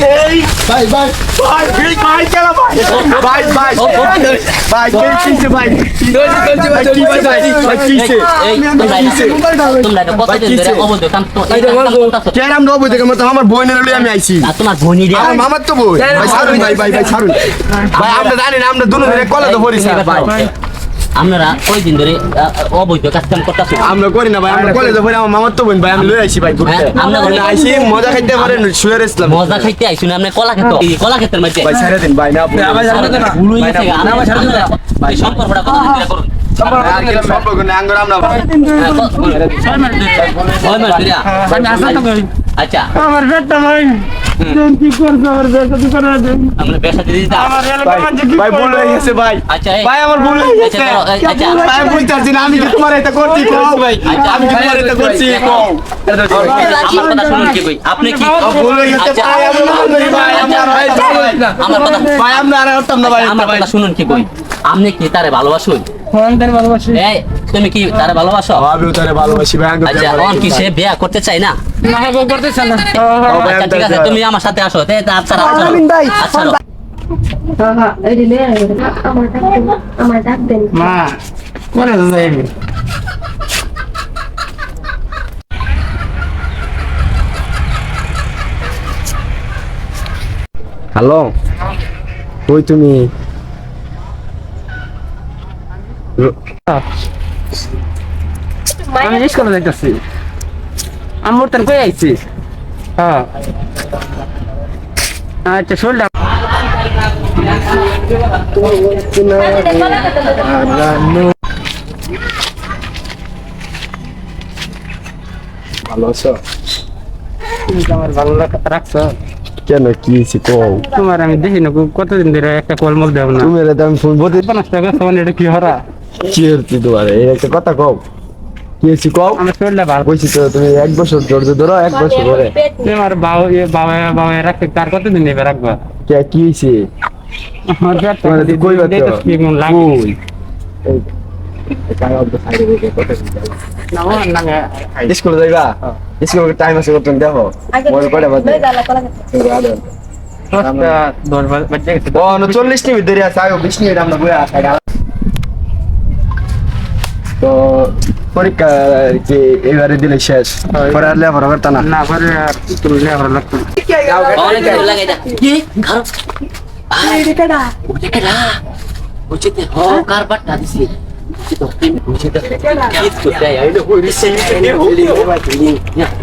এই ভাই ভাই ভাই এই ভাই কেন ভাই ভাই ভাই ভাই কে কিনছে ভাই আমার বোনের আমি আইছি তোমার বোন মামার তো বই ভাই ভাই ভাই ছাড়ুন ভাই আমরা জানি না আমরা দুনো ধরে কলে তো পড়িছি ভাই আপনারা কয়দিন ধরে অবৈধ কাজ কাম করতেছেন? আমরা করি না ভাই, আমরা কলেজে পড়ি। আমার মামার তো বোন ভাই, আমি লই আইছি ভাই ঘুরতে। আমরা আইছি মজা খাইতে পারেন, শুয়ে রেছিলাম। মজা খাইতে আইছুন আপনি কলা খেতে, কলা খেতের মধ্যে ভাই ছেড়ে দিন ভাই, না ভাই ছাড়ে দেন না, ভুল হয়ে গেছে। না ভাই ছাড়ে দেন না ভাই, সম্পর্কটা কত দিন ধরে করুন? সম্পর্ক না আঙ্গুর আমরা ভাই। আচ্ছা আমার বেটা ভাই দেন কি করছ, আমার বেটা কি করে দেন আমরা পেশা দিয়ে দিতে আমার এলাকার মানুষ কি ভাই ভুল হয়ে গেছে ভাই। আচ্ছা ভাই আমার ভুল হয়ে গেছে। আচ্ছা ভাই বুঝতে পারছি না, আমি কি তোমার এটা করছি কও ভাই, আমি কি তোমার এটা করছি কও। আমার কথা শুনুন কি কই, আপনি কি ভুল হয়ে গেছে ভাই, আমি না ভাই, আমার কথা ভাই আমরা আর হতাম না ভাই। আমার কথা শুনুন কি কই, আপনি কি তারে ভালোবাসুন? ফোন দেন ভালোবাসি এই তুমি কি তারে ভালোবাসো? আমিও তারে ভালোবাসি ভাই। আচ্ছা এখন কি সে বিয়ে করতে চাই না? না গো করতেছ না আচ্ছা ঠিক আছে, তুমি আমার সাথে আসো। আচ্ছা আচ্ছা এই দিলে আমার ডাক দেন মা কোনে যাই হ্যালো কই তুমি? আমি স্কুলে যাইতাছি, আমার তেন কই আইছি। হ্যাঁ আচ্ছা শোলটা ভালো আছো? আমার ভালো রাখছো। কেন কি হয়েছে কও? তোমার আমি দেখি না কতদিন ধরে একটা কলমল দেব না। তুমি এর দাম ফোন বলতে 50 টাকা সমান, এটা কি হরা? কি হচ্ছে তোমার এই একটা কথা কও, কি হয়েছে কও? আমার শরীরটা ভালো। কইছি তো তুমি 1 বছর ধৈর্য ধরো, 1 বছর পরে তোমার বাবা রাখতে তার কতদিন নেবে রাখবা? কে কি হয়েছে? আমার পেট তোমার দি কইবা তো কি মন লাগে কই এই কাজ অত সাইডে রেখে কথা বলতে না আমার লাগে। স্কুলে যাইবা? স্কুলে টাইম আছে কত দেখো মনে করে বাজে দশটা 10 বাজে গেছে। ও 40 মিনিট ধরে আছে, আয়ো 20 মিনিট আমরা বইয়া আছি। তো পরীক্ষা কি এবারে দিলে শেষ, পরে আর লেখাপড়া করতে না? না পরে তুমি লেখাপড়া লাগতো না। অনেক কিছু লাগাই দা কি খারাপ আই দেখডা দেখডা বুঝতে হো কারবারটা দিছি বুঝতে বুঝতে কি করতে আইলো হইছে এনে হলি ভাই তুমি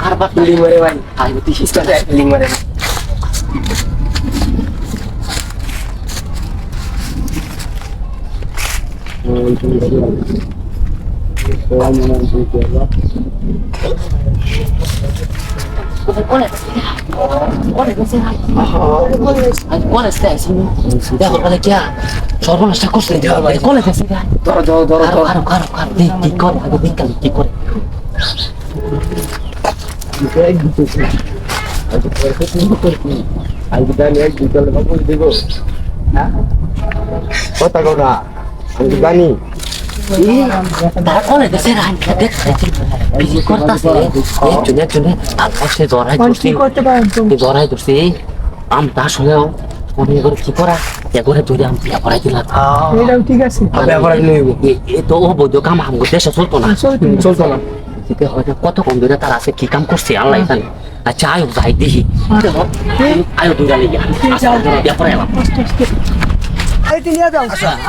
কারবার লিং মারে ভাই আই দিছি স্টার্ট লিং মারে সর্বনাশটা করছে কলে কি করে আগে বিকাল কি করে কথা কথা আমি জানি তারা কলে দেশে দেখছি করতেছে একজনে তারপর সে জড়াই ধরছে আম তার সঙ্গেও মনে করে কি করা করে তুই আম বিয়া করাই দিলাম। এটাও ঠিক আছে। এ তো ও বৈধ কাম আমগো দেশে চলতো না হয়তো কত কম ধরে তার আছে কি কাম করছে আল্লাহ জানে। আচ্ছা আয়ো যাই দেখি আয়ো দুইটা লেগে বিয়া করাই এলাম।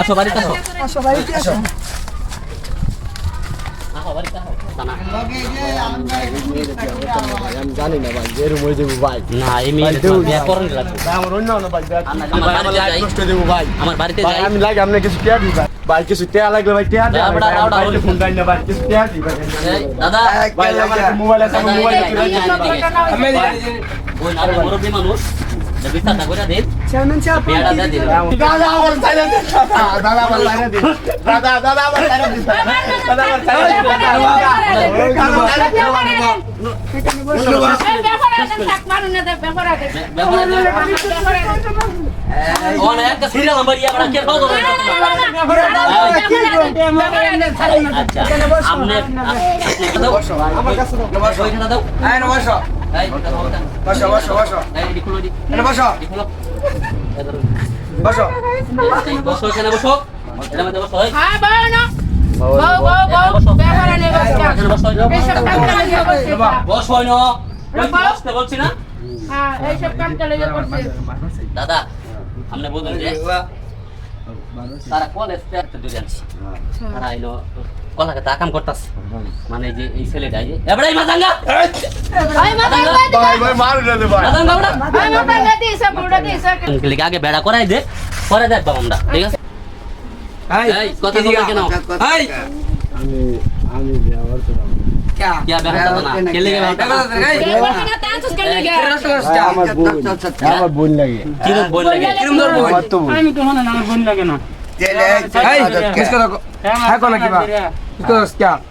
আসো বাড়িতে আসো বাড়িতে আসো আমি জানি না ভাই এরকম হয়ে যাবো ভাই। না এমনি বিয়া করেন লাগবে আমার অন্য না ভাই আমার বাড়িতে যাই আমি লাগে আপনি কিছু টিয়া দিই ভাই, ভাই কিছু টিয়া লাগলে ভাই টিয়া দিই ভাই, ফোন দেন না ভাই, কিছু টিয়া দিই ভাই দাদা ভাই আমার মোবাইল আছে, আমার মোবাইল ওই না মুরব্বি মানুষ বিস্তার করে দেন বিয়াটা দিয়ে দিন দাদা আমার চাইলে দাদা আমার লাইনে দিন দাদা আমার চাইলে দিন দাদা আমার চাইলে অনেক সিরিয়াল নাম্বার ইয়া বড় কে কল করে আচ্ছা আপনি আমার কাছে দাও ওইখানে দাও আয় না বসো এই কথা বলতা বসো বসো বসো এই খুলো দি এনে বসো খুলো বসো বসো এখানে বসো এর মধ্যে বসো এই হ্যাঁ বউ না বউ ব্যবহার নেই বসো এইসব কাম চলে করছে বসো না ওই বসতে বলছি না হ্যাঁ এইসব কাম চলে করছে দাদা हमने बोल दे তারা কলেজ থেকে দুই জানছি তারা আইলো কলকাতা কাম করতাস মানে যে এই ছেলেটা এই এবড়াই মাদাঙ্গা ভাই মাথা ভাই ভাই মার রে ভাই মাদাঙ্গা বড়া ভাই মাথা দিছে বুড়া দিছে লিখে আগে বেড়া করাই দে পরে দেখব আমরা ঠিক আছে এই কথা বল কেন এই আমি ব্যবহার করব কি বেড়া না কে লিখে বেড়া আমার বোন লাগে কি বল লাগে আমি তো মনে না আমার বোন লাগে না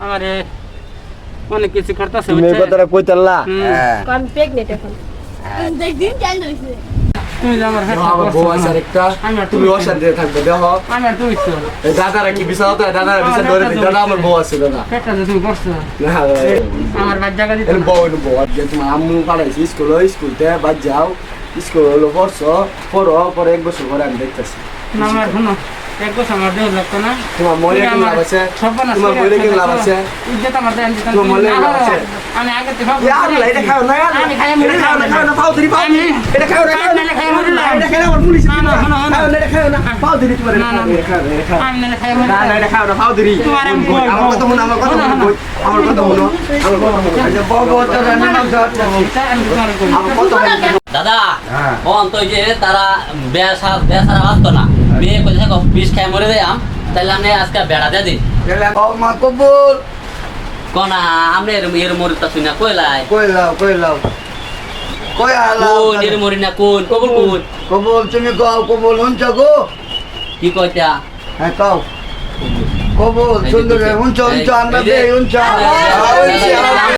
আমারে অনেক কিছু করতেছে তুমি এই কথাটা কইতাল্লা কোন প্রেগনেন্ট এখন দেখদিন চাল হইছে তুমি যে আমার হাত আমার বউ আছে আরেকটা তুমি অশান্তিতে থাকবে দেখো আমি আর তুই তো এই দাদারা কি বিছা হতো দাদারা বিছা ধরে দিই দাদা আমার বউ আছে দাদা পেটটা যে তুমি করছো না আমার বাদ জায়গা দিতে এর বউ এর বউ আর তোমার আম্মু পাঠাইছি স্কুলতে বাদ যাও স্কুল হলো পড়ো পরে এক বছর পরে আমি দেখতেছি না আমার শোনো এক বছর আমার দেহ লাগতো না তোমার মরে কি লাভ আছে সর্বনাশ তোমার মরে কি লাভ আছে ইজ্জত আমার দেন দিতাম তোমার মরে লাভ আছে আমি আগে থেকে সব ইয়ার এটা খাও না আমি খাই মরে খাও না পাও ধরি পাও এটা খাও না খাই মরে না এটা খাও না পুলিশ না না শোনো খাও না এটা খাও না পাও ধরি তোমার খাও আমি না খাই মরে না না এটা খাও না পাও ধরি তোমার আমি আমার কথা মনে আমার কথা মনে আমার কথা মনে আচ্ছা বউ তো রান্না নাম আমার কথা মনে দাদা কোন তো যে তারা বেসারা আসতো না বিয়ে করে থাকো বিষ খাই মরে যায় তাহলে আমি আজকে বেড়া দিয়ে দিই ও মা কবুল কোন আমনে এর মরিতা শুনা কইলাই কইলাও কই আলা কোন এর মরি না কোন কবুল কোন কবুল তুমি গাও কবুল হুনছ গো কি কইতা হ্যাঁ কাও কবুল সুন্দর হুনছ আমরা বে হুনছ